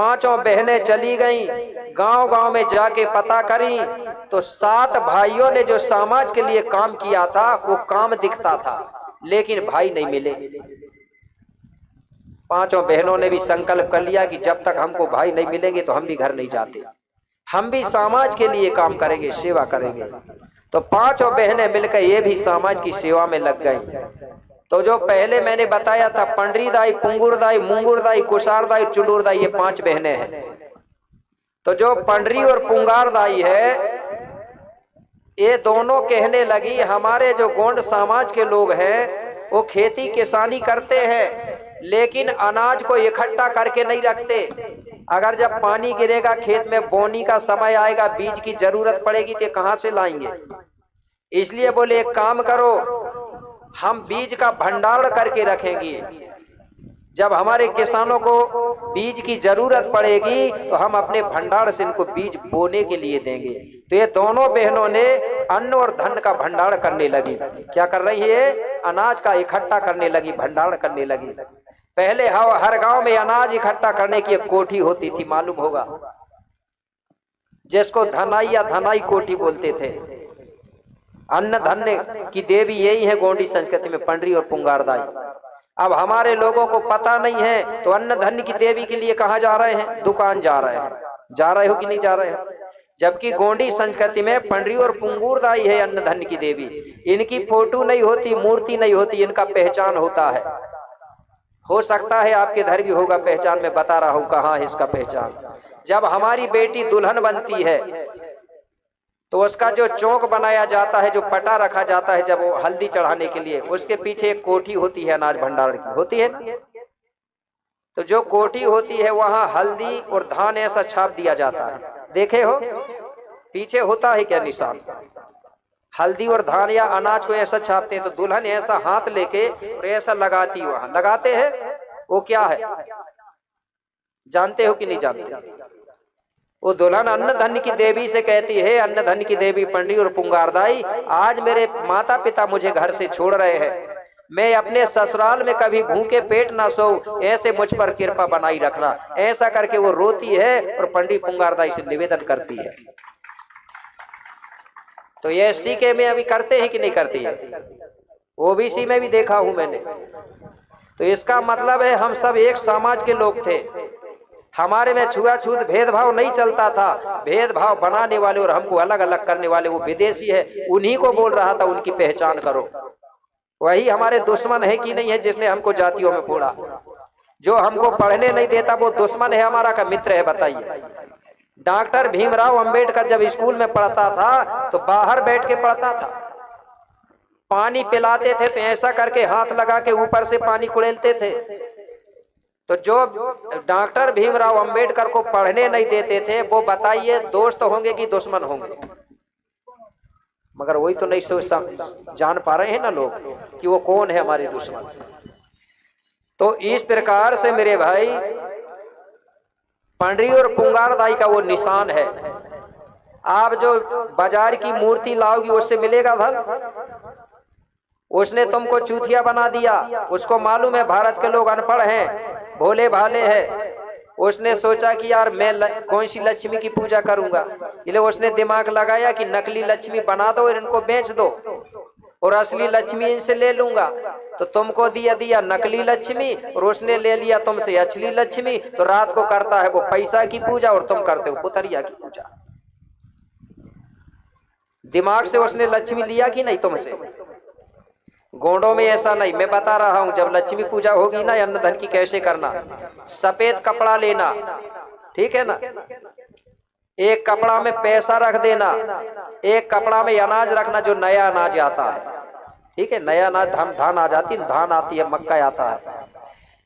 पांचों बहनें चली गईं, गांव गांव में जाके पता करी तो 7 भाइयों ने जो समाज के लिए काम किया था वो काम दिखता था, लेकिन भाई नहीं मिले। पांचों बहनों ने भी संकल्प कर लिया कि जब तक हमको भाई नहीं मिलेंगे तो हम भी घर नहीं जाते, हम भी समाज के लिए काम करेंगे, सेवा करेंगे। तो पांचों बहनें मिलकर ये भी समाज की सेवा में लग गई। तो जो पहले मैंने बताया था पंडरीदाई, पुंगुरदाई, मुंगुरदाई, कुशारदाई, चुंडूरदाई, ये 5 बहनें हैं। तो जो पंडरी और पुंगारदाई है ये दोनों कहने लगी हमारे जो गोंड समाज के लोग हैं वो खेती किसानी करते हैं लेकिन अनाज को इकट्ठा करके नहीं रखते। अगर जब पानी गिरेगा खेत में, बोनी का समय आएगा, बीज की जरूरत पड़ेगी तो कहां से लाएंगे। इसलिए बोले एक काम करो, हम बीज का भंडारण करके रखेंगे, जब हमारे किसानों को बीज की जरूरत पड़ेगी तो हम अपने भंडार से इनको बीज बोने के लिए देंगे। तो ये दोनों बहनों ने अन्न और धन का भंडार करने लगी। क्या कर रही है? अनाज का इकट्ठा करने लगी, भंडार करने लगी। पहले हर गांव में अनाज इकट्ठा करने की एक कोठी होती थी, मालूम होगा, जिसको धनाई या धनाई कोठी बोलते थे। अन्न धन्य की देवी यही है गोंडी संस्कृति में, पंडरी और पुंगारदाई। अब हमारे लोगों को पता नहीं है तो अन्न धन्य की देवी के लिए कहाँ जा रहे हैं? दुकान जा रहे हैं। जा रहे हो कि नहीं जा रहे हो? जबकि गोंडी संस्कृति में पंडरी और पुंगुरदाई है अन्न धन्य की देवी। इनकी फोटो नहीं होती, मूर्ति नहीं होती, इनका पहचान होता है। हो सकता है आपके घर भी होगा पहचान, में बता रहा हूं कहाँ है इसका पहचान। जब हमारी बेटी दुल्हन बनती है तो उसका जो चौक बनाया जाता है, जो पटा रखा जाता है जब वो हल्दी चढ़ाने के लिए, उसके पीछे एक कोठी होती है अनाज भंडार की, होती है ना। तो जो कोठी होती है वहां हल्दी और धान ऐसा छाप दिया जाता है, देखे हो? पीछे होता है क्या निशान? हल्दी और धान या अनाज को ऐसा छापते हैं। तो दुल्हन ऐसा हाथ लेके और ऐसा लगाती, वहां लगाते हैं, वो क्या है जानते हो कि नहीं जानते? वो दुल्हन अन्न धन्य की देवी से कहती है, अन्न धन्य की देवी पंडरी और पुंगारदाई, आज मेरे माता पिता मुझे घर से छोड़ रहे हैं, मैं अपने ससुराल में कभी भूखे पेट ना सोऊं, ऐसे मुझ पर कृपा बनाई रखना। ऐसा करके वो रोती है और पंडरी पुंगारदाई से निवेदन करती है। तो ये सीके में अभी करते हैं कि नहीं करती है? ओबीसी में भी देखा हूं मैंने। तो इसका मतलब है हम सब एक समाज के लोग थे, हमारे में छुआछूत भेदभाव नहीं चलता था। भेदभाव बनाने वाले और हमको अलग अलग करने वाले वो विदेशी है, उन्हीं को बोल रहा था उनकी पहचान करो। वही हमारे दुश्मन है कि नहीं है जिसने हमको जातियों में फोड़ा? जो हमको पढ़ने नहीं देता वो दुश्मन है हमारा का मित्र है? बताइए। डॉक्टर भीमराव अंबेडकर जब स्कूल में पढ़ता था तो बाहर बैठ के पढ़ता था, पानी पिलाते थे तो ऐसा करके हाथ लगा के ऊपर से पानी कुड़ेलते थे। तो जो डॉक्टर भीमराव अंबेडकर को पढ़ने नहीं देते थे वो बताइए दोस्त होंगे कि दुश्मन होंगे? मगर वही तो नहीं सोच जान पा रहे हैं ना लोग कि वो कौन है हमारे दुश्मन। तो इस प्रकार से मेरे भाई पंडरी और पुंगारदाई का वो निशान है। आप जो बाजार की मूर्ति लाओगी उससे मिलेगा धन? उसने तुमको चूतिया बना दिया। उसको मालूम है भारत के लोग अनपढ़ हैं, भोले भाले हैं। उसने सोचा कि यार मैं कौन सी लक्ष्मी की पूजा करूंगा, इसलिए उसने दिमाग लगाया कि नकली लक्ष्मी बना दो और इनको बेच दो और असली लक्ष्मी इनसे ले लूंगा। तो तुमको दिया नकली लक्ष्मी और उसने ले लिया तुमसे असली लक्ष्मी। तो रात को करता है वो पैसा की पूजा और तुम करते हो पुतरिया की पूजा। दिमाग से उसने लक्ष्मी लिया कि नहीं तुमसे? गोंडों में ऐसा नहीं, मैं बता रहा हूं। जब लक्ष्मी पूजा होगी ना, अन्न धन की कैसे करना, सफेद कपड़ा लेना, ठीक है ना, एक कपड़ा में पैसा रख देना, एक कपड़ा में अनाज रखना, जो नया अनाज आता है, ठीक है, नया अनाज धान आ जाती है, धान आती है, मक्का आता है।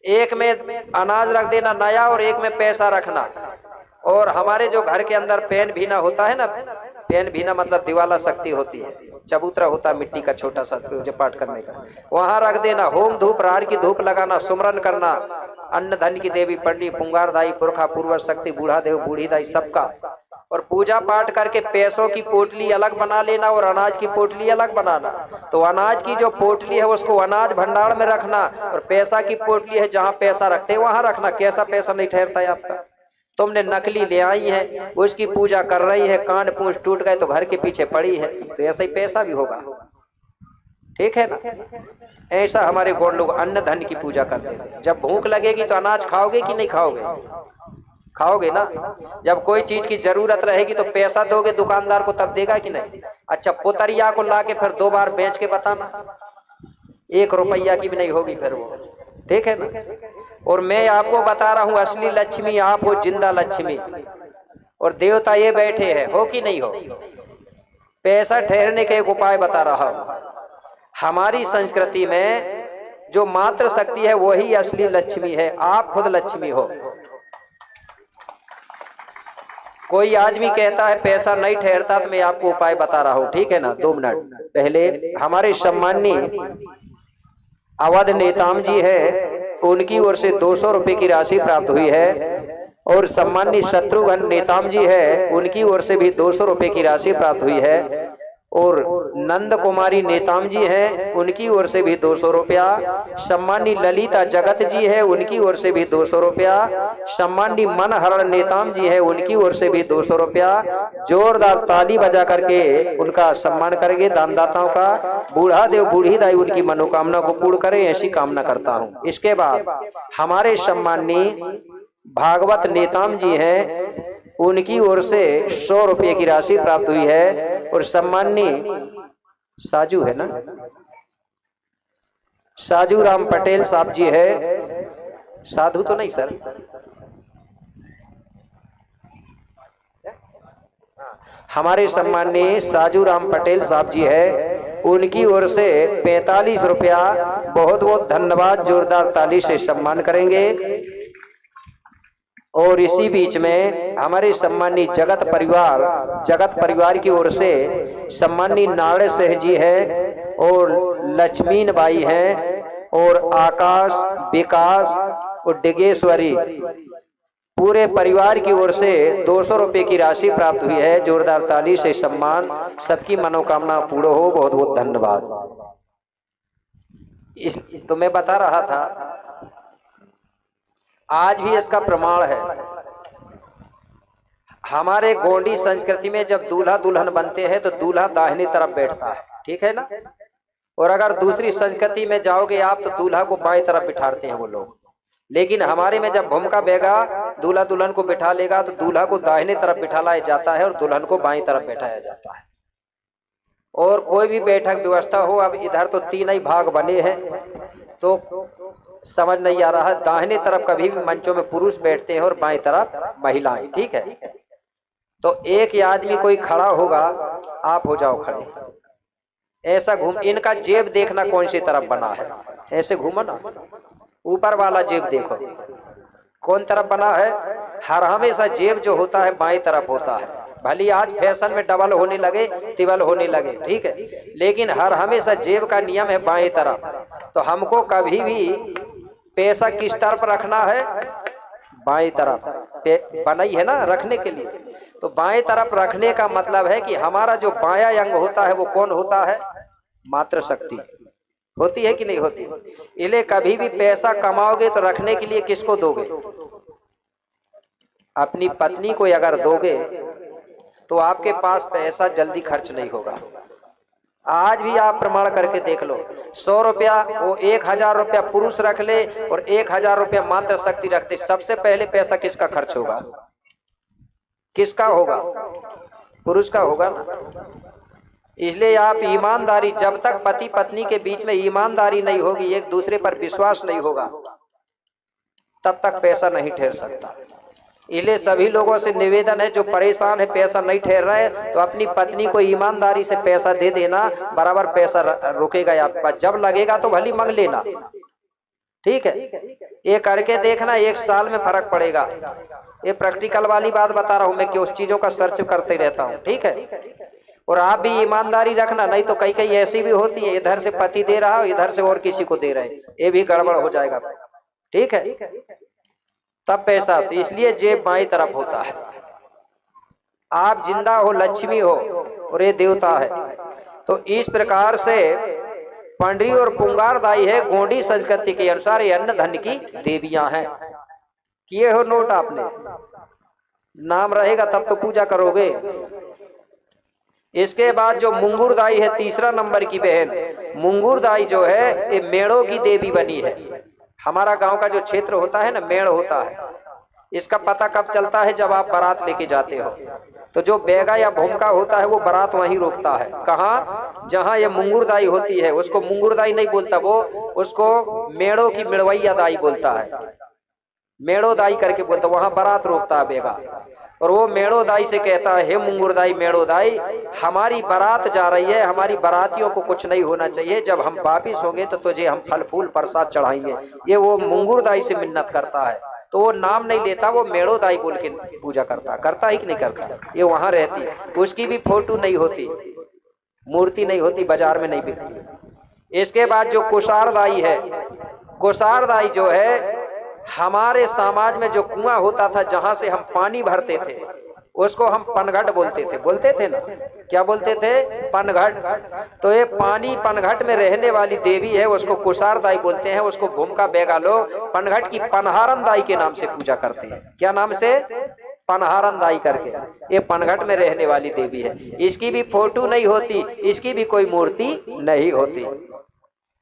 एक में अनाज रख देना नया और एक में पैसा रखना। और हमारे जो घर के अंदर पेन भीना होता है ना, पेन भीना मतलब दिवाला शक्ति होती है, चबूतरा होता है मिट्टी का छोटा सा पूजा पाठ करने का, वहां रख देना। होम धूप रार की धूप लगाना, सुमरन करना, अन्न धन की देवी पंडी पुंगारदाई पुरखा पूर्व शक्ति बूढ़ा देव बूढ़ी दाई सबका। और पूजा पाठ करके पैसों की पोटली अलग बना लेना और अनाज की पोटली अलग बनाना। तो अनाज की जो पोटली है उसको अनाज भंडार में रखना और पैसा की पोटली है जहां पैसा रखते हैं वहां रखना। कैसा पैसा नहीं ठहरता है आपका? तुमने नकली ले आई है, उसकी पूजा कर रही है, कान पूंछ टूट गए तो घर के पीछे पड़ी है, तो ऐसा ही पैसा भी होगा। ठीक है ना? ऐसा हमारे गौड़ लोग अन्न धन की पूजा करते थे। जब भूख लगेगी तो अनाज खाओगे कि नहीं खाओगे? खाओगे ना। जब कोई चीज की जरूरत रहेगी तो पैसा दोगे दुकानदार को, तब देगा कि नहीं? अच्छा, पुतरिया को लाके फिर 2 बार बेच के बताना, 1 रुपया की भी नहीं होगी फिर वो। ठीक है ना? और मैं आपको बता रहा हूं, असली लक्ष्मी आप हो, जिंदा लक्ष्मी, और देवता ये बैठे हैं, हो कि नहीं हो? पैसा ठहरने का एक उपाय बता रहा हूं। हमारी संस्कृति में जो मात्र शक्ति है वही असली लक्ष्मी है। आप खुद लक्ष्मी हो। कोई आदमी कहता है पैसा नहीं ठहरता, तो मैं आपको उपाय बता रहा हूं। ठीक है ना? 2 मिनट पहले हमारे सम्माननीय अवध नेताम जी है, उनकी ओर से 200 रुपए की राशि प्राप्त हुई है, और सम्माननीय शत्रुघ्न नेताम जी है, उनकी ओर से भी 200 रुपए की राशि प्राप्त हुई है, और नंद कुमारी नेताम जी हैं, उनकी ओर से भी 200 रुपया। सम्माननीय ललिता जगत जी है, उनकी ओर से भी 200 रुपया। सम्माननीय मनहरण नेताम जी है, उनकी ओर से भी 200 रुपया। जोरदार ताली बजा करके उनका सम्मान करेंगे दानदाताओं का। बूढ़ा देव बूढ़ी दाई उनकी मनोकामना को पूर्ण करे, ऐसी कामना करता हूँ। इसके बाद हमारे सम्माननीय भागवत नेताम जी हैं, उनकी ओर से 100 रुपये की राशि प्राप्त हुई है, और सम्माननीय साजू है ना, साजू राम पटेल साहब जी है, साधु तो नहीं सर, हमारे सम्माननीय साजू राम पटेल साहब जी है, उनकी ओर से 45 रुपया। बहुत बहुत धन्यवाद, जोरदार ताली से सम्मान करेंगे। और इसी बीच में हमारे सम्माननीय जगत परिवार की ओर से सम्माननीय नारायण सिंह जी है, और लक्ष्मीन बाई हैं, और आकाश, विकास और डिगेश्वरी, पूरे परिवार की ओर से 200 रुपए की राशि प्राप्त हुई है। जोरदार ताली से सम्मान, सबकी मनोकामना पूर्ण हो। बहुत बहुत धन्यवाद। तो मैं बता रहा था, आज भी इसका प्रमाण है। हमारे गोंडी संस्कृति में जब दूल्हा दुल्हन बनते हैं तो दूल्हा दाहिनी तरफ बैठता है। ठीक है ना? और अगर दूसरी संस्कृति में जाओगे आप तो दूल्हा को बाएं तरफ बिठाते हैं वो लोग। लेकिन हमारे में जब भूमिका बेगा दूल्हा दुल्हन को बिठा लेगा तो दूल्हा को दाहिने तरफ बिठाया जाता है और दुल्हन को बाएं तरफ बैठाया जाता है। और कोई भी बैठक व्यवस्था हो, अब इधर तो 3 ही भाग बने हैं तो समझ नहीं आ रहा है। दाहिने तरफ कभी भी मंचों में पुरुष बैठते हैं और बाएं तरफ महिलाएं। ठीक है? तो एक आदमी कोई खड़ा होगा, आप हो जाओ खड़े, ऐसा घूम। इनका जेब देखना कौन सी तरफ बना है, ऐसे घूमो ना, ऊपर वाला जेब देखो कौन तरफ बना है। हर हमेशा जेब जो होता है बाएं तरफ होता है। भली आज फैशन में डबल होने लगे, तिबल होने लगे, ठीक है, लेकिन हर हमेशा जेब का नियम है बाएं तरफ। तो हमको कभी भी पैसा किस तरफ रखना है? बाएं तरफ बनाई है ना रखने के लिए। तो बाएं तरफ रखने का मतलब है कि हमारा जो बायां अंग होता है वो कौन होता है? मातृ शक्ति होती है कि नहीं होती? इसलिए कभी भी पैसा कमाओगे तो रखने के लिए किसको दोगे? अपनी पत्नी को अगर दोगे तो आपके पास पैसा जल्दी खर्च नहीं होगा। आज भी आप प्रमाण करके देख लो। 100 रुपया वो 1000 रुपया पुरुष रख ले और 1000 रुपया मातृ शक्ति रखते, सबसे पहले पैसा किसका खर्च होगा? किसका होगा? पुरुष का होगा ना। इसलिए आप ईमानदारी, जब तक पति पत्नी के बीच में ईमानदारी नहीं होगी, एक दूसरे पर विश्वास नहीं होगा, तब तक पैसा नहीं ठहर सकता। इसलिए सभी लोगों से निवेदन है, जो परेशान है पैसा नहीं ठहर रहा है तो अपनी पत्नी को ईमानदारी से पैसा दे देना, बराबर पैसा रुकेगा आपके पास। जब लगेगा तो भली मांग लेना, ठीक है? ये करके देखना, 1 साल में फर्क पड़ेगा। ये प्रैक्टिकल वाली बात बता रहा हूं मैं कि उस चीजों का सर्च करते रहता हूं, ठीक है? और आप भी ईमानदारी रखना, नहीं तो कई कई ऐसी भी होती है, इधर से पति दे रहा हो, इधर से और किसी को दे रहे हैं, ये भी गड़बड़ हो जाएगा, ठीक है? तब पैसा, तो इसलिए जेब बाईं तरफ होता है। आप जिंदा हो, लक्ष्मी हो और ये देवता है। तो इस प्रकार से पंडरी और पुंगारदाई है, गोंडी संस्कृति के अनुसार ये अन्न धन की देवियां हैं। किए हो नोट आपने? नाम रहेगा तब तो पूजा करोगे। इसके बाद जो मुंगुरदाई है, तीसरा नंबर की बहन, मुंगुरदाई जो है ये मेड़ों की देवी बनी है। हमारा गांव का जो क्षेत्र होता है ना, मेड़ होता है, इसका पता कब चलता है, जब आप बारात लेके जाते हो तो जो बेगा या भूमका होता है वो बारात वहीं रोकता है। कहाँ? जहां ये मुंगुरदाई होती है उसको मुंगुरदाई नहीं बोलता, वो उसको मेड़ों की मिड़वैया दाई बोलता है, मेड़ो दाई करके बोलता, वहां बारात रोकता है बेगा। और वो मेड़ो दाई से कहता है, हे मुंगुरदाई मेड़ो दाई, हमारी बारात जा रही है, हमारी बारातियों को कुछ नहीं होना चाहिए, जब हम वापिस होंगे तो तुझे हम फल फूल प्रसाद चढ़ाएंगे। ये वो मुंगुरदाई से मिन्नत करता है, तो वो नाम नहीं लेता, वो मेड़ो दाई बोल के पूजा करता है कि नहीं करता? ये वहां रहती है, उसकी भी फोटो नहीं होती, मूर्ति नहीं होती, बाजार में नहीं बिकती। इसके बाद जो कुशारदाई है, कुशारदाई जो है हमारे समाज में जो कुआं होता था जहां से हम पानी भरते थे उसको हम पनघट बोलते थे ना, क्या बोलते थे? पनघट। तो ये पानी पनघट में रहने वाली देवी है, उसको कुशारदाई बोलते हैं। उसको भूमका बेगा लोग पनघट की पनहारन दाई के नाम से पूजा करते हैं। क्या नाम से? पनहारन दाई करके। ये पनघट में रहने वाली देवी है, इसकी भी फोटो नहीं होती, इसकी भी कोई मूर्ति नहीं होती।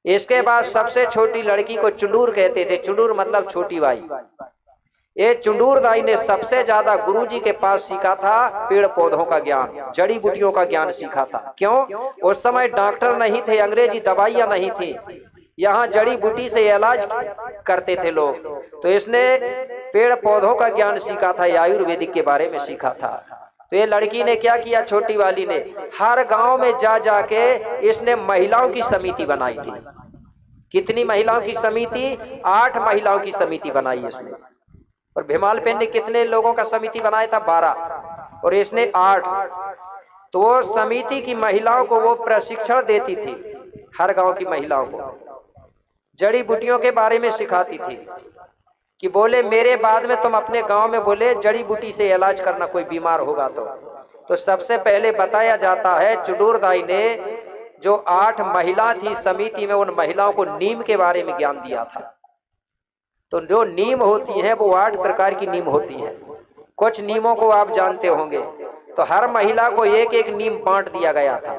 इसके बाद सबसे छोटी लड़की को चुंडूर कहते थे, चुंडूर मतलब छोटी बाई। ये चुंडूर दाई ने सबसे ज्यादा गुरुजी के पास सीखा था पेड़ पौधों का ज्ञान, जड़ी बूटियों का ज्ञान सीखा था। क्यों? उस समय डॉक्टर नहीं थे, अंग्रेजी दवाइयां नहीं थी, यहाँ जड़ी बूटी से इलाज करते थे लोग। तो इसने पेड़ पौधों का ज्ञान सीखा था, आयुर्वेदिक के बारे में सीखा था। तो ये लड़की ने क्या किया, छोटी वाली ने हर गांव में जा जाके इसने महिलाओं की समिति बनाई थी। कितनी महिलाओं की समिति? 8 महिलाओं की समिति बनाई इसने। और भीमाल पेन ने कितने लोगों का समिति बनाया था? 12, और इसने 8। तो वो समिति की महिलाओं को वो प्रशिक्षण देती थी, हर गांव की महिलाओं को जड़ी बूटियों के बारे में सिखाती थी कि बोले मेरे बाद में तुम अपने गांव में बोले जड़ी बूटी से इलाज करना, कोई बीमार होगा तो सबसे पहले बताया जाता है चुंडूर दाई ने जो 8 महिला थी समिति में, उन महिलाओं को नीम के बारे में ज्ञान दिया था। तो जो नीम होती है वो 8 प्रकार की नीम होती है। कुछ नीमों को आप जानते होंगे। तो हर महिला को एक एक नीम बांट दिया गया था।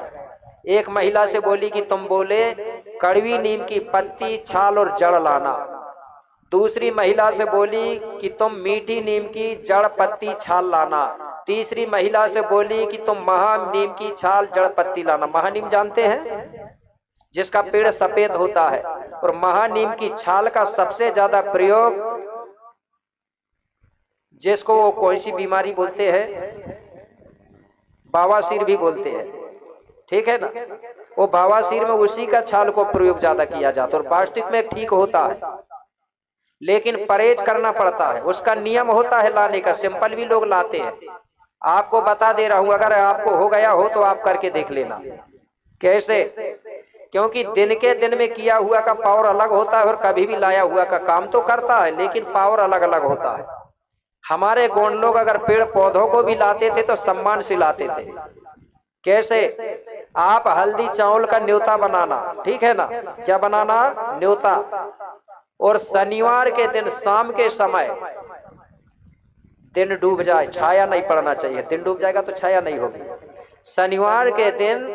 एक महिला से बोली कि तुम बोले कड़वी नीम की पत्ती, छाल और जड़ लाना। दूसरी महिला से बोली कि तुम मीठी नीम की जड़, पत्ती, छाल लाना। तीसरी महिला से बोली कि तुम महा नीम की छाल, जड़, पत्ती लाना। महानीम जानते हैं, जिसका पेड़ सफेद होता है। और महानीम की छाल का सबसे ज्यादा प्रयोग, जिसको वो कौन सी बीमारी बोलते हैं, बवासीर भी बोलते हैं, ठीक है ना, वो बवासीर में उसी का छाल को प्रयोग ज्यादा किया जाता है। और वास्तविक में ठीक होता है, लेकिन परहेज करना पड़ता है, उसका नियम होता है लाने का। सिंपल भी लोग लाते हैं, आपको बता दे रहा हूं, अगर आपको हो गया हो तो आप करके देख लेना। कैसे? क्योंकि दिन के दिन में किया हुआ का पावर अलग होता है और कभी भी लाया हुआ का काम तो करता है, लेकिन पावर अलग अलग होता है। हमारे गोंड लोग अगर पेड़ पौधों को भी लाते थे तो सम्मान से लाते थे। कैसे? आप हल्दी चावल का न्योता बनाना, ठीक है ना, क्या बनाना? न्योता। और शनिवार के दिन शाम के समय, दिन डूब जाए, छाया नहीं पड़ना चाहिए, दिन डूब जाएगा तो छाया नहीं होगी। शनिवार के दिन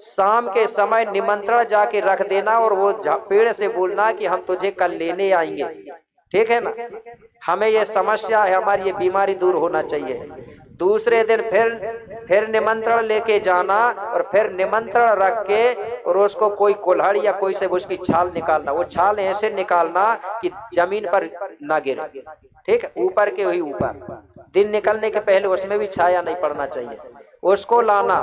शाम के समय निमंत्रण जाके रख देना और वो पेड़ से बोलना कि हम तुझे कल लेने आएंगे, ठीक है ना, हमें ये समस्या है, हमारी ये बीमारी दूर होना चाहिए। दूसरे दिन फिर निमंत्रण लेके जाना और फिर निमंत्रण रख के और उसको कोई कुल्हड़ या कोई से उसकी छाल निकालना। वो छाल ऐसे निकालना कि जमीन पर ना गिरे, ठीक है, ऊपर के हुई ऊपर। दिन निकलने के पहले उसमें भी छाया नहीं पड़ना चाहिए। उसको लाना,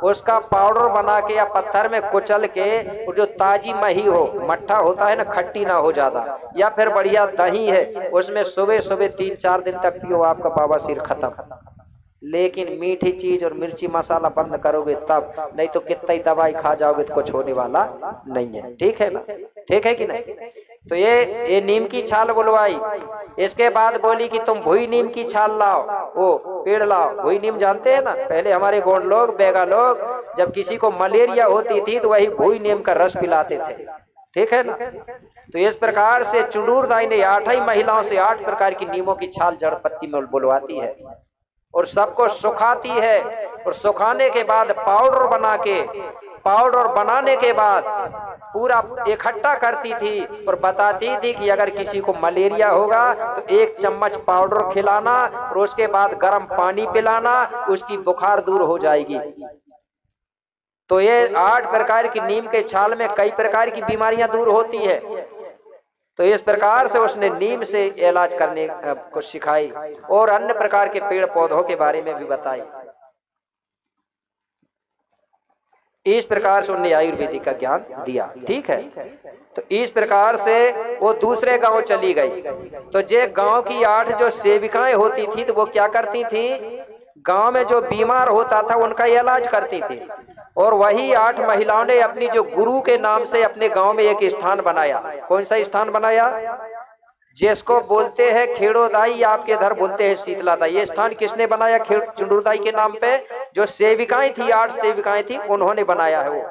उसका पाउडर बना के या पत्थर में कुचल के, और जो ताजी मही हो, मट्ठा होता है ना, खट्टी ना हो ज्यादा, या फिर बढ़िया दही है, उसमें सुबह सुबह 3-4 दिन तक पियो, आपका बवासीर खत्म। लेकिन मीठी चीज और मिर्ची मसाला बंद करोगे तब, नहीं तो कितना ही दवाई खा जाओगे तो कुछ होने वाला नहीं है, ठीक है ना, ठीक है कि नहीं। तो ये नीम की छाल बुलवाई। इसके बाद बोली कि तुम भुई नीम की छाल लाओ, वो पेड़ लाओ। भुई नीम जानते हैं ना, पहले हमारे गोंड लोग, बेगा लोग जब किसी को मलेरिया होती थी तो वही भुई नीम का रस पिलाते थे, ठीक है ना। तो इस प्रकार से चुंडूर दाई ने 8 ही महिलाओं से 8 प्रकार की नीमों की छाल, जड़, पत्ती में बुलवाती है। और सबको सुखाती है, और सुखाने के बाद पाउडर बनाने के बाद पूरा इकट्ठा करती थी और बताती थी कि अगर किसी को मलेरिया होगा तो 1 चम्मच पाउडर खिलाना और उसके बाद गर्म पानी पिलाना, उसकी बुखार दूर हो जाएगी। तो ये 8 प्रकार की नीम के छाल में कई प्रकार की बीमारियां दूर होती है। तो इस प्रकार से उसने नीम से इलाज करने को सिखाई और अन्य प्रकार के पेड़ पौधों के बारे में भी बताई। इस प्रकार से उन्हें आयुर्वेदिक का ज्ञान दिया। ठीक है, तो इस प्रकार से वो दूसरे गांव चली गई। तो जे गांव की 8 जो सेविकाएं होती थी तो वो क्या करती थी, गांव में जो बीमार होता था उनका इलाज करती थी। और वही 8 महिलाओं ने अपनी जो गुरु के नाम से अपने गांव में एक स्थान बनाया। कौन सा स्थान बनाया? जिसको बोलते हैं खेड़ोदाई, आपके इधर बोलते हैं शीतलादाई। ये स्थान किसने बनाया? चुंडुरदाई के नाम पे जो सेविकाएं थी, 8 सेविकाएं थी, उन्होंने बनाया है वो।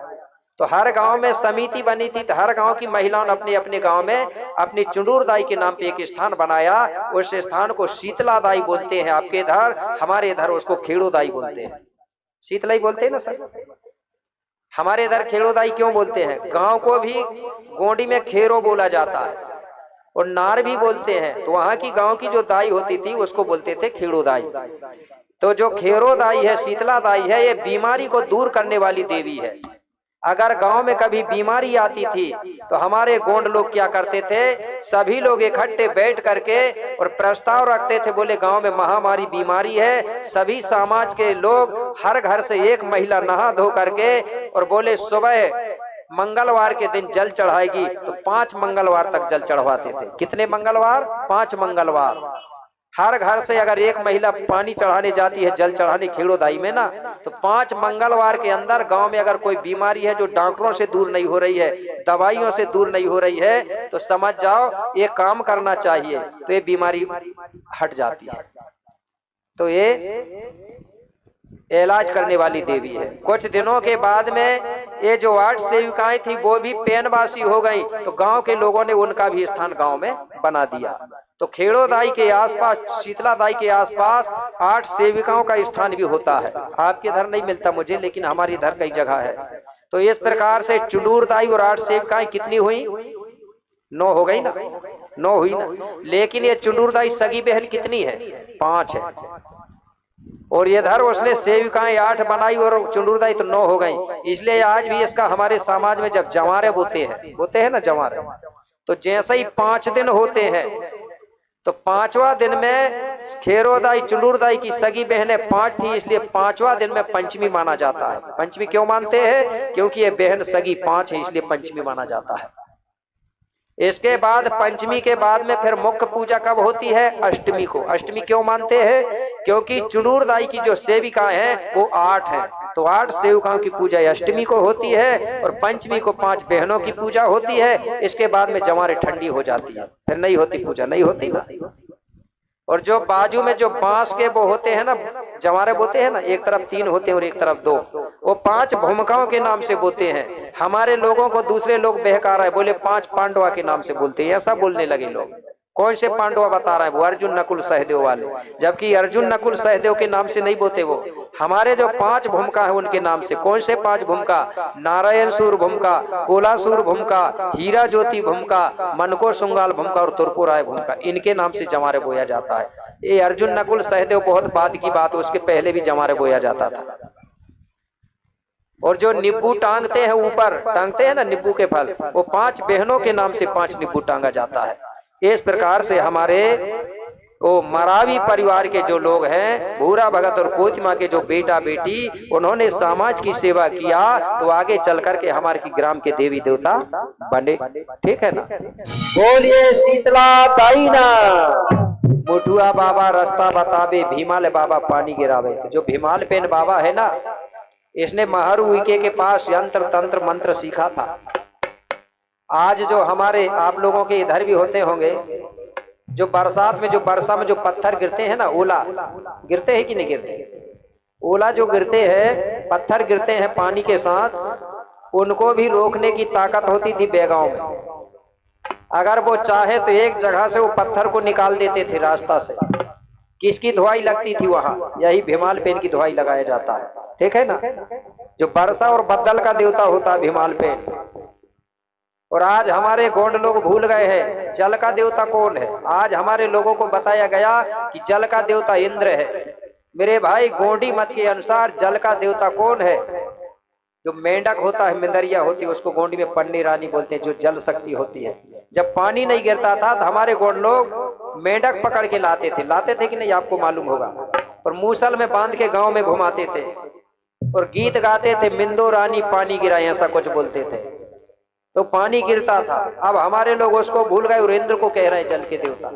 तो हर गांव में समिति बनी थी, तो हर गांव की महिलाओं ने अपने अपने गांव में अपनी चुंडुरदाई के नाम पे एक स्थान बनाया। उस स्थान को शीतलादाई बोलते हैं आपके इधर, हमारे इधर उसको खेड़ोदाई बोलते हैं। शीतलाई बोलते हैं ना सर, हमारे इधर खेड़ोदाई क्यों बोलते हैं? गांव को भी गोंडी में खेरो बोला जाता है और नार भी बोलते हैं। तो वहां की गांव की जो दाई होती थी उसको बोलते थे खेड़ोदाई। तो जो खेरोदाई है, शीतलादाई है, ये बीमारी को दूर करने वाली देवी है। अगर गांव में कभी बीमारी आती थी तो हमारे गोंड लोग क्या करते थे, सभी लोग इकट्ठे बैठ करके और प्रस्ताव रखते थे, बोले गांव में महामारी बीमारी है, सभी समाज के लोग हर घर से एक महिला नहा धो करके और बोले सुबह मंगलवार के दिन जल चढ़ाएगी। तो 5 मंगलवार तक जल चढ़वाते थे। कितने मंगलवार? 5 मंगलवार। हर घर से अगर एक महिला पानी चढ़ाने जाती है, जल चढ़ाने खेड़ोदाई में ना, तो 5 मंगलवार के अंदर गांव में अगर कोई बीमारी है जो डॉक्टरों से दूर नहीं हो रही है, दवाइयों से दूर नहीं हो रही है, तो समझ जाओ ये काम करना चाहिए, तो ये बीमारी हट जाती है। तो ये इलाज करने वाली देवी है। कुछ दिनों के बाद में ये जो 8 सेविकाएं थी वो भी पेनवासी हो गई। तो गांव के लोगों ने उनका भी स्थान गांव में बना दिया। तो खेड़ोदाई के आसपास, शीतलादाई के आसपास 8 सेविकाओं का स्थान भी होता है। आपके इधर नहीं मिलता मुझे, लेकिन हमारे इधर कई जगह है। तो इस प्रकार से चुंडुरदाई और 8 सेविकाएं कितनी हुई? 9 हो गई ना, 9 हुई ना। लेकिन ये चुंडुरदाई सगी बहन कितनी है? 5 है। और इधर उसने सेविकाएं 8 बनाई और चुंडुरदाई तो 9 हो गई। इसलिए आज भी इसका हमारे समाज में जब जवारे बोते हैं ना जवारे, तो जैसे ही 5 दिन होते हैं तो 5वां दिन में खेरोदाई चुंडुरदाई की सगी बहनें 5 थी, इसलिए 5वां दिन में पंचमी माना जाता है। पंचमी क्यों मानते हैं? क्योंकि ये बहन सगी 5 है, इसलिए पंचमी माना जाता है। इसके बाद पंचमी के बाद में फिर मुख्य पूजा कब होती है? अष्टमी को। अष्टमी क्यों मानते हैं? क्योंकि चुंडुरदाई की जो सेविकाएं हैं वो 8 हैं, तो 8 सेविकाओं की पूजा अष्टमी को होती है और पंचमी को 5 बहनों की पूजा होती है। इसके बाद में जवारे ठंडी हो जाती है, फिर नहीं होती पूजा, नहीं होती ना। और जो बाजू में जो बांस के वो होते हैं ना, जवारे बोते हैं ना, एक तरफ 3 होते हैं और एक तरफ 2, वो 5 भूमिकाओं के नाम से बोते हैं। हमारे लोगों को दूसरे लोग बहका रहा है, बोले 5 पांडवा के नाम से बोलते हैं, ऐसा बोलने लगे लोग। कौन से पांडवा बता रहा है? वो अर्जुन नकुल सहदेव वाले, जबकि अर्जुन नकुल सहदेव के नाम से नहीं बोते वो। हमारे जो 5 भूमिका है उनके नाम से। कौन से 5 भूमिका? नारायण सूर भूमिका, कोलासूर भूमिका, हीरा ज्योति भूमिका, मनको सुंगाल भूमिका और तुर्पुराय भूमिका, इनके नाम से जमारे बोया जाता है। ये अर्जुन नकुल सहदेव बहुत बाद की बात है, उसके पहले भी जमारे बोया जाता था। और जो नींबू टांगते हैं, ऊपर टांगते हैं ना नींबू के फल, वो 5 बहनों के नाम से 5 नींबू टांगा जाता है। इस प्रकार से हमारे वो मरावी परिवार के जो लोग हैं, भूरा भगत और कोतिमा के जो बेटा बेटी, उन्होंने समाज की सेवा किया, तो आगे चल करके हमारे की ग्राम के देवी देवता बने। ठीक है ना? बोलिए शीतला ताई ना। मुठुआ बाबा रास्ता बतावे, भीमाल बाबा पानी गिरावे। जो भीमाल पेन बाबा है ना, इसने महारुइके के पास यंत्र तंत्र मंत्र सीखा था। आज जो हमारे आप लोगों के इधर भी होते होंगे, जो बरसात में, जो वर्षा में जो पत्थर गिरते हैं ना, ओला गिरते हैं कि नहीं गिरते? ओला जो गिरते हैं, पत्थर गिरते हैं पानी के साथ, उनको भी रोकने की ताकत होती थी बेगांव में। अगर वो चाहे तो एक जगह से वो पत्थर को निकाल देते थे रास्ता से, किसकी धुआई लगती थी वहां? यही भीमाल पेन की धुआई लगाया जाता है, ठीक है ना। जो वर्षा और बदल का देवता होता है भीमाल पेन। और आज हमारे गोंड लोग भूल गए हैं जल का देवता कौन है। आज हमारे लोगों को बताया गया कि जल का देवता इंद्र है। मेरे भाई, गोंडी मत के अनुसार जल का देवता कौन है? जो मेंढक होता है, मेंदरिया होती है, उसको गोंडी में पन्नी रानी बोलते हैं, जो जल शक्ति होती है। जब पानी नहीं गिरता था तो हमारे गोंड लोग मेंढक पकड़ के लाते थे कि नहीं, आपको मालूम होगा। और मूसल में बांध के गांव में घुमाते थे और गीत गाते थे, मिंदो रानी पानी गिराए, ऐसा कुछ बोलते थे, तो पानी गिरता था। अब हमारे लोग उसको भूल गए और इंद्र को कह रहे हैं जल के देवता।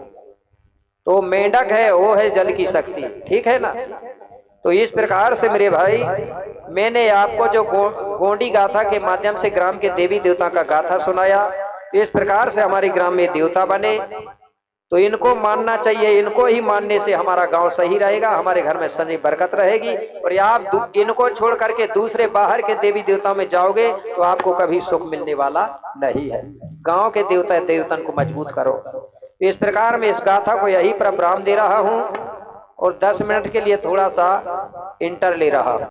तो मेंढक है, वो है जल की शक्ति, ठीक है ना। तो इस प्रकार से मेरे भाई, मैंने आपको जो गोंडी गाथा के माध्यम से ग्राम के देवी देवता का गाथा सुनाया। इस प्रकार से हमारे ग्राम में देवता बने, तो इनको मानना चाहिए। इनको ही मानने से हमारा गांव सही रहेगा, हमारे घर में सनी बरकत रहेगी। और आप इनको छोड़ करके दूसरे बाहर के देवी देवताओं में जाओगे तो आपको कभी सुख मिलने वाला नहीं है। गांव के देवतन को मजबूत करो। इस प्रकार मैं इस गाथा को यही पर विराम दे रहा हूं और 10 मिनट के लिए थोड़ा सा इंटर ले रहा हूं।